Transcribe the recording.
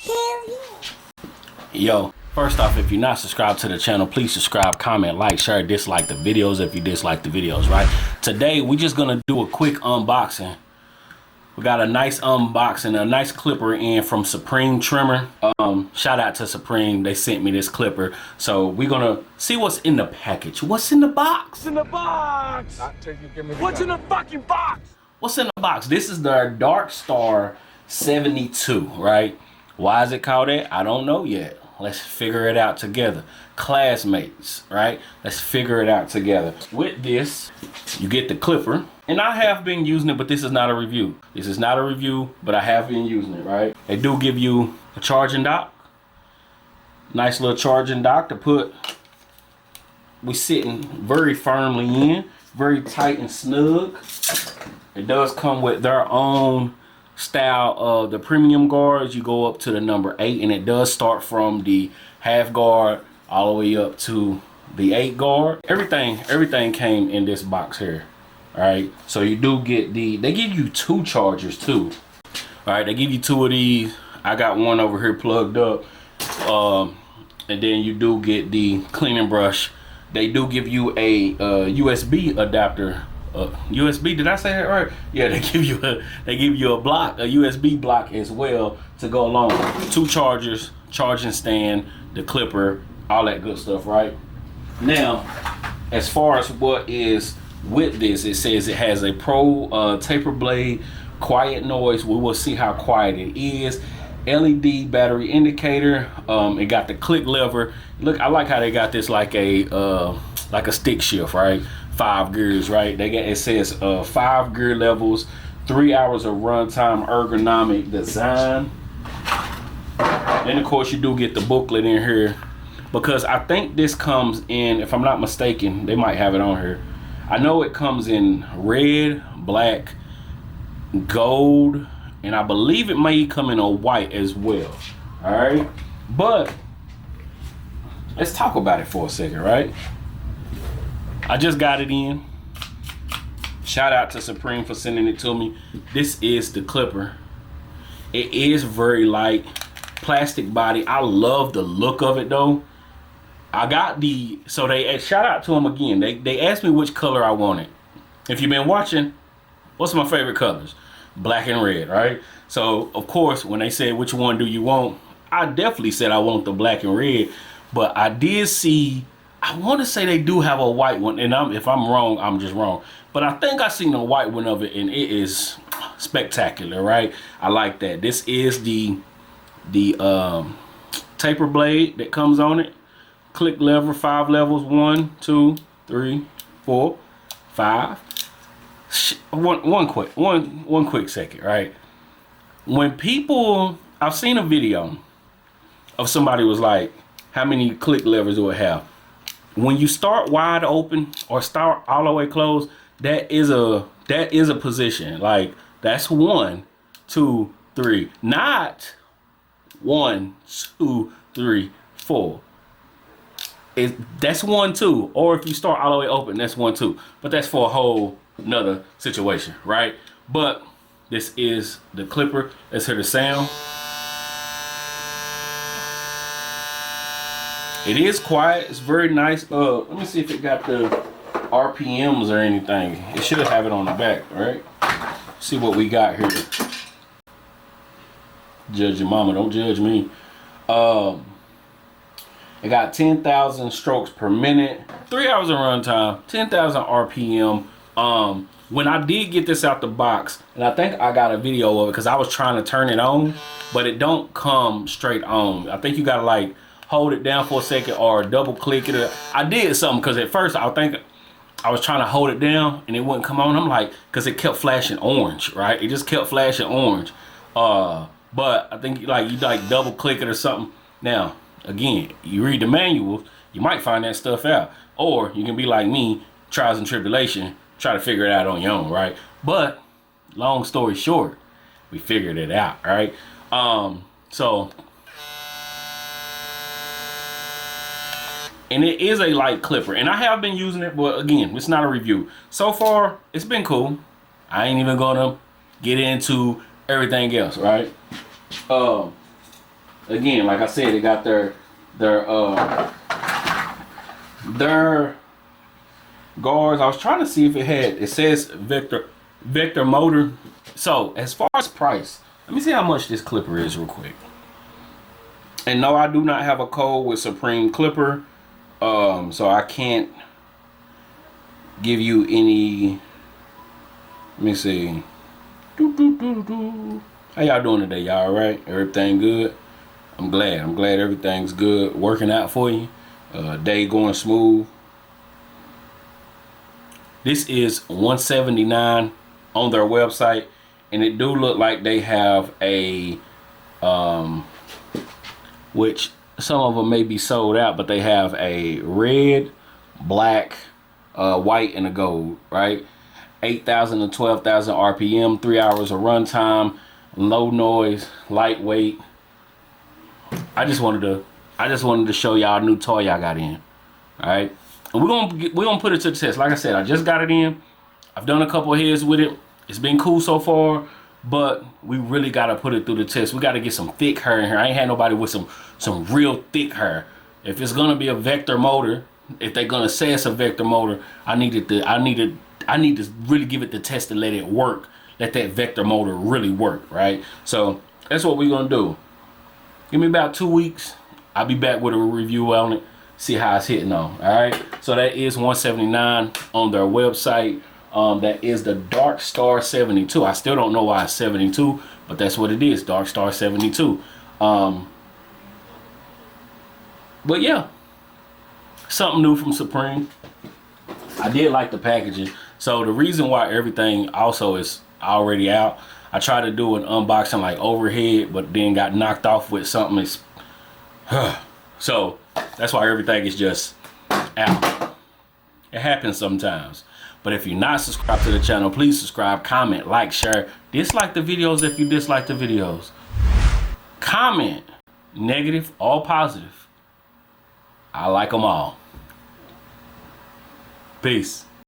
Hell yeah. Yo, first off, if you're not subscribed to the channel, please subscribe, comment, like, share, dislike the videos if you dislike the videos, right? Today, we're just gonna do a quick unboxing. We got a nice unboxing, a nice clipper in from Supreme Trimmer. Shout out to Supreme, they sent me this clipper. So we're gonna see what's in the package. What's in the box? What's in the box? What's in the fucking box? What's in the box? This is the Darkstar 72, right? Why is it called that? I don't know yet. Let's figure it out together. Classmates, right? Let's figure it out together. With this, you get the clipper. And I have been using it, but this is not a review. This is not a review, but I have been using it, right? They do give you a charging dock. Nice little charging dock to put. We sitting very firmly in, very tight and snug. It does come with their own style of the premium guards. You go up to the number 8, and it does start from the half guard all the way up to the 8 guard. Everything came in this box here. All right, so you do get they give you 2 chargers too. All right, they give you 2 of these. I got one over here plugged up. And then you do get the cleaning brush. They do give you a USB adapter. USB, did I say that right? Yeah, they give you a block, a USB block as well to go along. 2 chargers, charging stand, the clipper, all that good stuff, right? Now, as far as what is with this, it says it has a pro taper blade, quiet noise. We will see how quiet it is. LED battery indicator. It got the click lever. Look, I like how they got this like a stick shift, right? 5 gears, right? It says 5 gear levels, 3 hours of runtime, ergonomic design. Then of course you do get the booklet in here, because I think this comes in, if I'm not mistaken, they might have it on here. I know it comes in red, black, gold, and I believe it may come in a white as well. All right, but let's talk about it for a second, right? I just got it in. Shout out to Supreme for sending it to me. This is the clipper. It is very light, plastic body. I love the look of it though. I got so they shout out to them again. They asked me which color I wanted. If you've been watching, what's my favorite colors? Black and red, right? So of course, when they said which one do you want, I definitely said I want the black and red. But I did see, I want to say they do have a white one, and if I'm wrong, I'm just wrong. But I think I seen a white one of it, and it is spectacular, right? I like that. This is the taper blade that comes on it. Click lever, 5 levels, 1, 2, 3, 4, 5. One quick second, right? When people, I've seen a video of somebody was like, how many click levers do it have? When you start wide open or start all the way closed, that is a position. Like that's 1, 2, 3, not 1, 2, 3, 4. That's 1, 2, or if you start all the way open, that's 1, 2. But that's for a whole another situation, right? But this is the clipper. Let's hear the sound. It is quiet. It's very nice. Let me see if it got the RPMs or anything. It should have it on the back, right? See what we got here. Judge your mama, don't judge me. It got 10,000 strokes per minute, 3 hours of runtime, 10,000 RPM. When I did get this out the box, and I think I got a video of it because I was trying to turn it on, but it don't come straight on. I think you gotta like hold it down for a second or double click it. I did something because at first I think I was trying to hold it down and it wouldn't come on. I'm like, because it kept flashing orange, right? It just kept flashing orange. But I think you double click it or something. Now, again, you read the manual, you might find that stuff out. Or you can be like me, trials and tribulation, try to figure it out on your own, right? But long story short, we figured it out, right? And it is a light clipper, and I have been using it, but again, it's not a review. So far, it's been cool. I ain't even gonna get into everything else, right? again, like I said, they got their guards. I was trying to see if it says Vector motor. So as far as price, let me see how much this clipper is real quick. And no, I do not have a code with Supreme Clipper, so I can't give you any. Let me see. How y'all doing today? Y'all all right? Everything good? I'm glad everything's good, working out for you. Day going smooth. This is $179 on their website, and it do look like they have a which some of them may be sold out, but they have a red, black, white, and a gold, right? 8,000 to 12,000 RPM, 3 hours of runtime, low noise, lightweight. I just wanted to show y'all a new toy I got in. All right, and we're gonna put it to the test. Like I said, I just got it in. I've done a couple of heads with it. It's been cool so far, but we really gotta put it through the test. We gotta get some thick hair in here. I ain't had nobody with some real thick hair. If it's gonna be a vector motor, if they're gonna say it's a vector motor, I need to really give it the test to let it work. Let that vector motor really work, right? So that's what we're gonna do. Give me about 2 weeks. I'll be back with a review on it. See how it's hitting on. All right. So that is $179 on their website. That is the Darkstar 72. I still don't know why it's 72, but that's what it is. Darkstar 72. But yeah, something new from Supreme. I did like the packaging. So the reason why everything also is already out, I tried to do an unboxing like overhead, but then got knocked off with something. So that's why everything is just out. It happens sometimes. But if you're not subscribed to the channel, please subscribe, comment, like, share. Dislike the videos if you dislike the videos. Comment, negative or positive. I like them all. Peace.